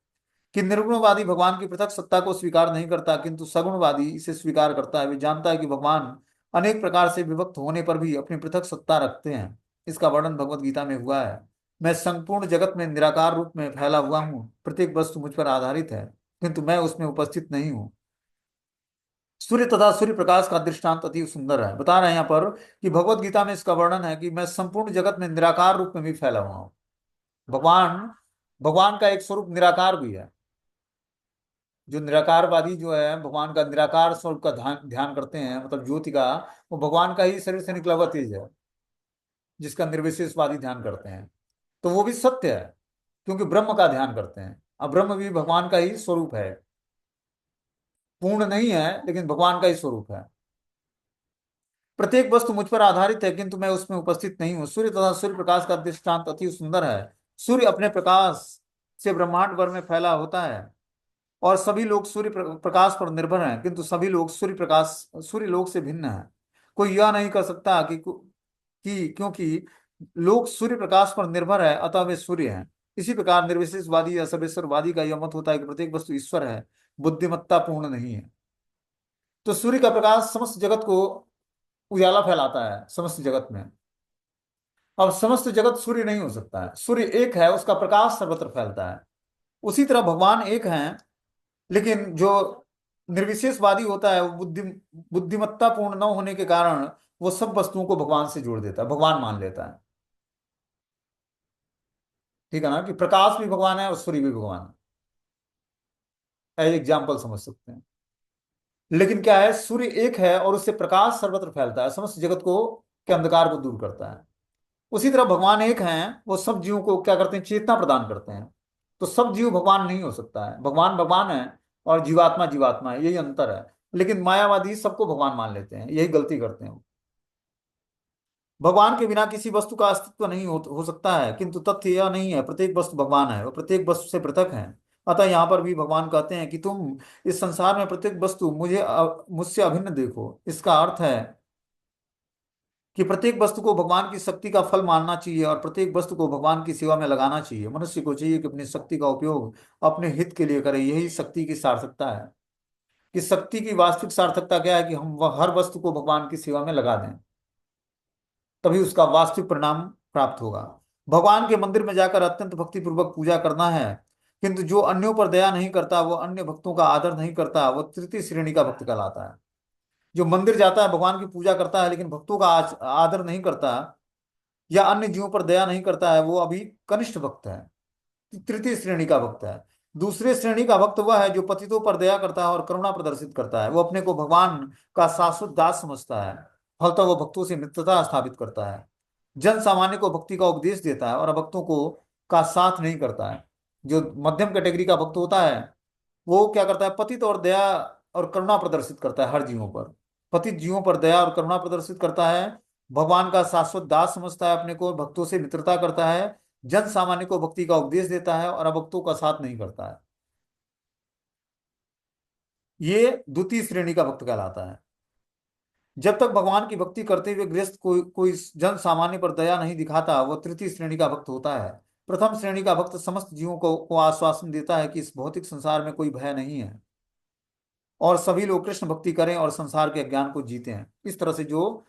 कि निर्गुणवादी भगवान की पृथक सत्ता को स्वीकार नहीं करता, किंतु सगुणवादी इसे स्वीकार करता है। वे जानता है कि भगवान अनेक प्रकार से विभक्त होने पर भी अपनी पृथक सत्ता रखते हैं। इसका वर्णन भगवत गीता में हुआ है। मैं संपूर्ण जगत में निराकार रूप में फैला हुआ हूँ, प्रत्येक वस्तु मुझ पर आधारित है, किंतु मैं उसमें उपस्थित नहीं हूँ। सूर्य तथा सूर्य प्रकाश का दृष्टांत अति सुंदर है। बता रहे हैं यहाँ पर कि भगवत गीता में इसका वर्णन है कि मैं संपूर्ण जगत में निराकार रूप में भी फैला हुआ हूँ। भगवान भगवान का एक स्वरूप निराकार भी है। जो निराकारवादी जो है, भगवान का निराकार स्वरूप का ध्यान ध्यान करते हैं, मतलब ज्योति का, वो भगवान का ही शरीर से निकला हुआ तेज है, जिसका निर्विशेषवादी ध्यान करते हैं। तो वो भी सत्य है, क्योंकि ब्रह्म का ध्यान करते हैं। अब ब्रह्म भी भगवान का ही स्वरूप है, पूर्ण नहीं है लेकिन भगवान का ही स्वरूप है। प्रत्येक वस्तु मुझ पर आधारित है, किंतु मैं उसमें उपस्थित नहीं हूँ। सूर्य तथा सूर्य प्रकाश का दृष्टांत अति सुंदर है। सूर्य अपने प्रकाश से ब्रह्मांड भर में फैला होता है, और सभी लोग सूर्य प्रकाश पर निर्भर हैं, किंतु सभी लोग सूर्य लोक से भिन्न हैं। कोई यह नहीं कर सकता कि क्योंकि लोग सूर्य प्रकाश पर निर्भर है अतः वे सूर्य हैं। इसी प्रकार निर्विशेषवादी या सर्वेश्वरवादी का यह मत होता है कि प्रत्येक वस्तु ईश्वर है, बुद्धिमत्ता पूर्ण नहीं है। तो सूर्य का प्रकाश समस्त जगत को उजाला फैलाता है, समस्त जगत में। अब समस्त जगत सूर्य नहीं हो सकता है, सूर्य एक है, उसका प्रकाश सर्वत्र फैलता है। उसी तरह भगवान एक हैं, लेकिन जो निर्विशेषवादी होता है वो बुद्धिमत्ता पूर्ण न होने के कारण वो सब वस्तुओं को भगवान से जोड़ देता है, भगवान मान लेता है। ठीक है ना, कि प्रकाश भी भगवान है और सूर्य भी भगवान है, एज एग्जाम्पल समझ सकते हैं। लेकिन क्या है, सूर्य एक है और उससे प्रकाश सर्वत्र फैलता है, समस्त जगत को के अंधकार को दूर करता है। उसी तरह भगवान एक हैं, वो सब जीवों को क्या करते हैं, चेतना प्रदान करते हैं। तो सब जीव भगवान नहीं हो सकता है, भगवान भगवान है और जीवात्मा जीवात्मा है, यही अंतर है। लेकिन मायावादी सबको भगवान मान लेते हैं, यही गलती करते हैं। भगवान के बिना किसी वस्तु का अस्तित्व नहीं हो सकता है, किंतु तथ्य यह नहीं है, प्रत्येक वस्तु भगवान है, वो प्रत्येक वस्तु से पृथक है। अतः यहाँ पर भी भगवान कहते हैं कि तुम इस संसार में प्रत्येक वस्तु मुझसे अभिन्न देखो। इसका अर्थ है कि प्रत्येक वस्तु को भगवान की शक्ति का फल मानना चाहिए और प्रत्येक वस्तु को भगवान की सेवा में लगाना चाहिए। मनुष्य को चाहिए कि अपनी शक्ति का उपयोग अपने हित के लिए करे, यही शक्ति की सार्थकता है। कि शक्ति की वास्तविक सार्थकता क्या है, कि हम हर वस्तु को भगवान की सेवा में लगा दें, तभी उसका वास्तविक परिणाम प्राप्त होगा। भगवान के मंदिर में जाकर अत्यंत भक्तिपूर्वक पूजा करना है, किंतु जो अन्यों पर दया नहीं करता, वो अन्य भक्तों का आदर नहीं करता, वो तृतीय श्रेणी का भक्त कहलाता है। जो मंदिर जाता है, भगवान की पूजा करता है, लेकिन भक्तों का आदर नहीं करता या अन्य जीवों पर दया नहीं करता है, वो अभी कनिष्ठ भक्त है, तृतीय श्रेणी का भक्त है। दूसरे श्रेणी का भक्त वह है जो पतितों पर दया करता है और करुणा प्रदर्शित करता है। वो अपने को भगवान का शाश्वत दास समझता है, फलतः वो भक्तों से मित्रता स्थापित करता है। जन सामान्य को भक्ति का उपदेश देता है और भक्तों को का साथ नहीं करता है। जो मध्यम कैटेगरी का भक्त होता है, वो क्या करता है, पतित और दया और करुणा प्रदर्शित करता है हर जीवों पर। पतित जीवों पर दया और करुणा प्रदर्शित करता है, भगवान का शाश्वत दास समझता है अपने को, भक्तों से मित्रता करता है, जन सामान्य को भक्ति का उपदेश देता है और अभक्तों का साथ नहीं करता है। ये द्वितीय श्रेणी का भक्त कहलाता है। जब तक भगवान की भक्ति करते हुए गृहस्थ कोई जन सामान्य पर दया नहीं दिखाता, वो तृतीय श्रेणी का भक्त होता है। प्रथम श्रेणी का भक्त समस्त जीवों को आश्वासन देता है कि इस भौतिक संसार में कोई भय नहीं है और सभी लोग कृष्ण भक्ति करें और संसार के ज्ञान को जीते हैं। इस तरह से जो